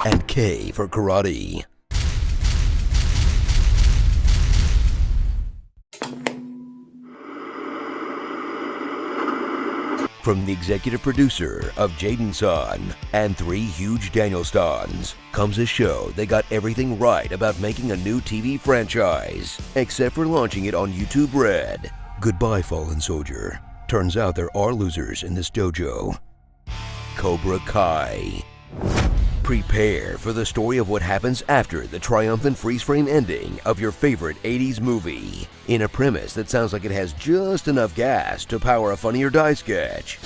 and K for karate. From the executive producer of Jaden Son and 3 huge Daniel Stans comes a show that got everything right about making a new TV franchise, except for launching it on YouTube Red. Goodbye, fallen soldier. Turns out there are losers in this dojo. Cobra Kai. Prepare for the story of what happens after the triumphant freeze-frame ending of your favorite 80s movie, in a premise that sounds like it has just enough gas to power a Funny or Die sketch,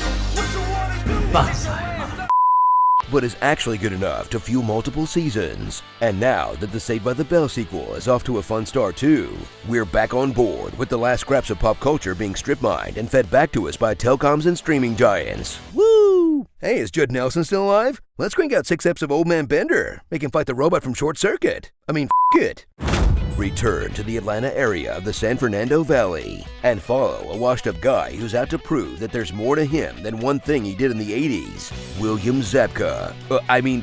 but is actually good enough to fuel multiple seasons. And now that the Saved by the Bell sequel is off to a fun start too, we're back on board with the last scraps of pop culture being strip-mined and fed back to us by telecoms and streaming giants. Woo! Hey, is Judd Nelson still alive? Let's crank out 6 eps of Old Man Bender. Make him fight the robot from Short Circuit. I mean, it. Return to the Atlanta area of the San Fernando Valley and follow a washed-up guy who's out to prove that there's more to him than one thing he did in the 80s. William Zabka.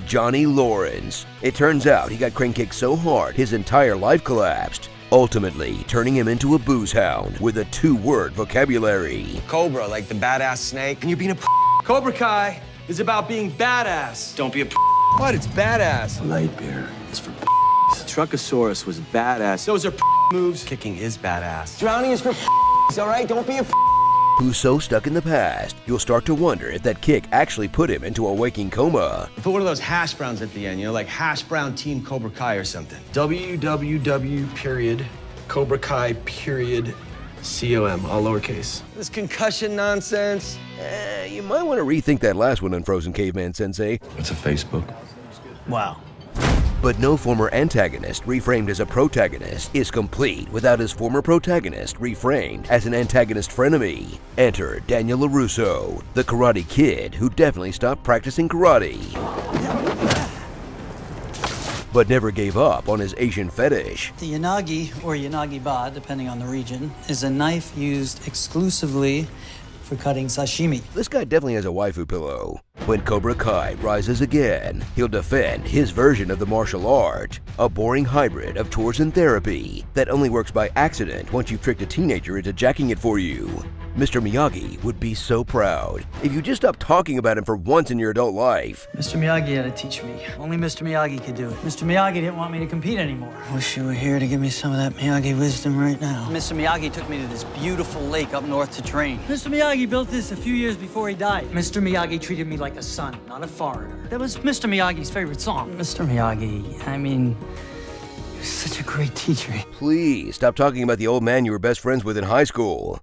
Johnny Lawrence. It turns out he got crane kicked so hard his entire life collapsed, ultimately turning him into a booze hound with a 2-word vocabulary. Cobra, like the badass snake. And you're being a Cobra Kai is about being badass. Don't be a What? It's badass. Light beer is for Truckosaurus was badass. Those are moves. Kicking is badass. Drowning is for all right? Don't be a Who's so stuck in the past, you'll start to wonder if that kick actually put him into a waking coma. Put one of those hash browns at the end, like hash brown team Cobra Kai or something. Cobra Kai COM, all lowercase. This concussion nonsense. You might want to rethink that last one, Unfrozen Caveman Sensei. It's a Facebook. Wow. But no former antagonist reframed as a protagonist is complete without his former protagonist reframed as an antagonist frenemy. Enter Daniel LaRusso, the Karate Kid who definitely stopped practicing karate, but never gave up on his Asian fetish. The yanagi, or yanagi-ba, depending on the region, is a knife used exclusively for cutting sashimi. This guy definitely has a waifu pillow. When Cobra Kai rises again, he'll defend his version of the martial art, a boring hybrid of chores and therapy that only works by accident once you've tricked a teenager into jacking it for you. Mr. Miyagi would be so proud if you just stopped talking about him for once in your adult life. Mr. Miyagi had to teach me. Only Mr. Miyagi could do it. Mr. Miyagi didn't want me to compete anymore. I wish you were here to give me some of that Miyagi wisdom right now. Mr. Miyagi took me to this beautiful lake up north to train. Mr. Miyagi built this a few years before he died. Mr. Miyagi treated me like a son, not a foreigner. That was Mr. Miyagi's favorite song. Mr. Miyagi, he was such a great teacher. Please stop talking about the old man you were best friends with in high school.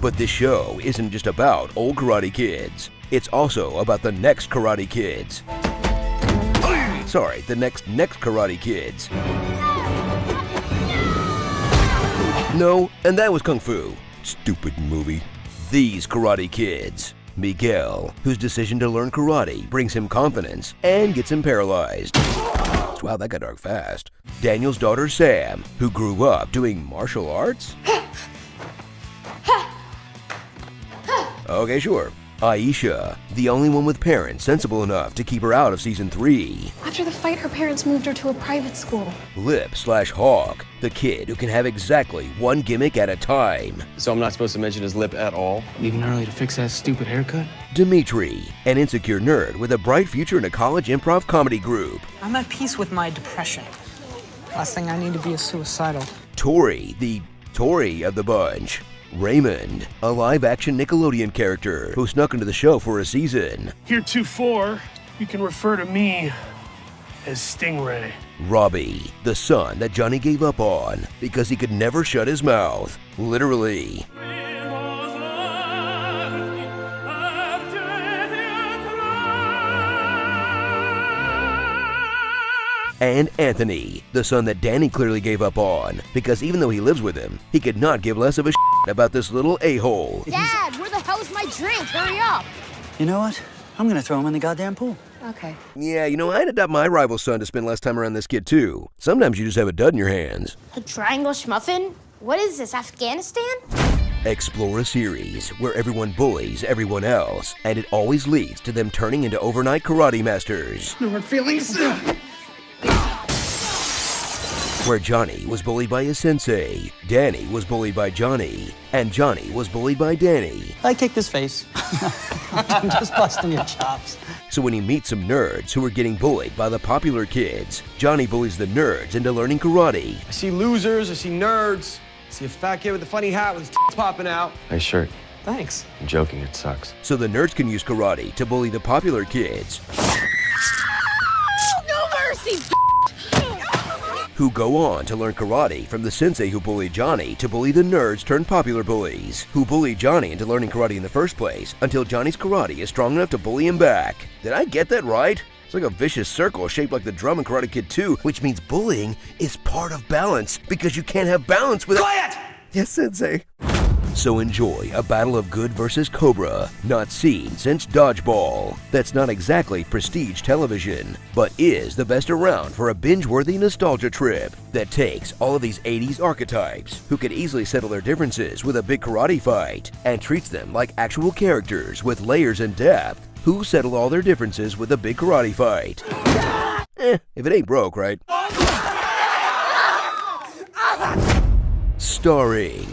But this show isn't just about old Karate Kids. It's also about the next Karate Kids. Sorry, the next Karate Kids. No, and that was Kung Fu. Stupid movie. These Karate Kids. Miguel, whose decision to learn karate brings him confidence and gets him paralyzed. Wow, that got dark fast. Daniel's daughter Sam, who grew up doing martial arts? Okay, sure. Aisha, the only one with parents sensible enough to keep her out of season 3. After the fight, her parents moved her to a private school. Lip/Hawk, the kid who can have exactly one gimmick at a time. So I'm not supposed to mention his lip at all? Leaving early to fix that stupid haircut? Dimitri, an insecure nerd with a bright future in a college improv comedy group. I'm at peace with my depression. Last thing I need to be is suicidal. Tori, the Tory of the bunch. Raymond, a live-action Nickelodeon character who snuck into the show for a season. Heretofore, you can refer to me as Stingray. Robbie, the son that Johnny gave up on because he could never shut his mouth. Literally. And Anthony, the son that Danny clearly gave up on, because even though he lives with him, he could not give less of a shit about this little a-hole. Dad, where the hell's my drink? Hurry up! You know what? I'm gonna throw him in the goddamn pool. Okay. Yeah, I'd adopt my rival son to spend less time around this kid too. Sometimes you just have a dud in your hands. A triangle schmuffin? What is this, Afghanistan? Explore a series where everyone bullies everyone else, and it always leads to them turning into overnight karate masters. No hard feelings. Where Johnny was bullied by his sensei, Danny was bullied by Johnny, and Johnny was bullied by Danny. I kicked his face. I'm just busting your chops. So when he meets some nerds who are getting bullied by the popular kids, Johnny bullies the nerds into learning karate. I see losers, I see nerds. I see a fat kid with a funny hat with his tits popping out. Nice shirt. Thanks. I'm joking, it sucks. So the nerds can use karate to bully the popular kids. No mercy! Who go on to learn karate from the sensei who bullied Johnny to bully the nerds turned popular bullies, who bullied Johnny into learning karate in the first place until Johnny's karate is strong enough to bully him back. Did I get that right? It's like a vicious circle shaped like the drum in Karate Kid 2, which means bullying is part of balance, because you can't have balance without— Quiet! Yes, sensei. So enjoy a battle of good versus Cobra, not seen since Dodgeball. That's not exactly prestige television, but is the best around for a binge-worthy nostalgia trip that takes all of these 80s archetypes, who could easily settle their differences with a big karate fight, and treats them like actual characters with layers and depth, who settle all their differences with a big karate fight. If it ain't broke, right? Starring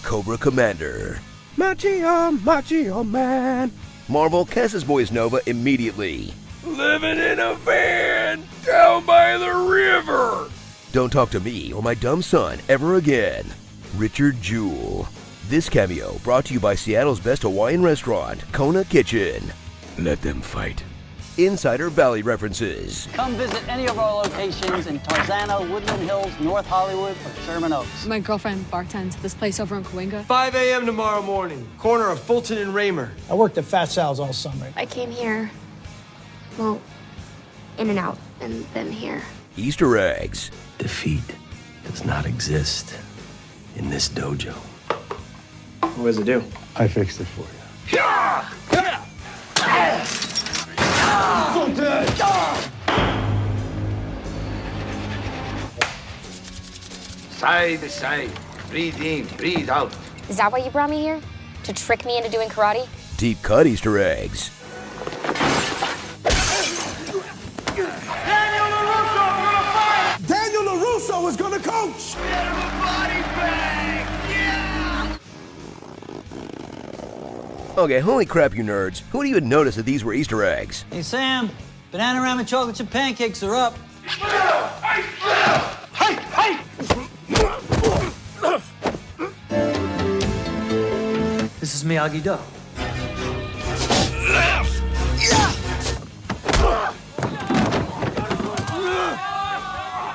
Cobra Commander, Machio Man. Marvel casts Boys Nova immediately. Living in a van down by the river. Don't talk to me or my dumb son ever again. Richard Jewell. This cameo brought to you by Seattle's best Hawaiian restaurant, Kona Kitchen. Let them fight. Insider Valley references. Come visit any of our locations in Tarzana, Woodland Hills, North Hollywood, or Sherman Oaks. My girlfriend bartends at this place over in Cahuenga. 5 a.m. tomorrow morning, corner of Fulton and Raymer. I worked at Fat Sal's all summer. I came here, well, in and out, and then here. Easter eggs. Defeat does not exist in this dojo. What does it do? I fixed it for you. Side to side. Breathe in, breathe out. Is that why you brought me here? To trick me into doing karate? Deep cut Easter eggs. Daniel LaRusso is gonna coach! Okay, holy crap, you nerds. Who would even notice that these were Easter eggs? Hey, Sam, banana ramen chocolate chip pancakes are up. This is Miyagi-Do.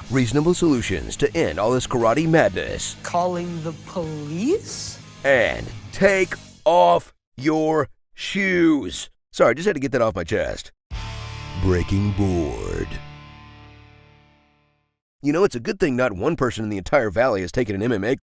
Reasonable solutions to end all this karate madness. Calling the police? And take off your shoes. Sorry, just had to get that off my chest. Breaking board. You know, it's a good thing not one person in the entire valley has taken an MMA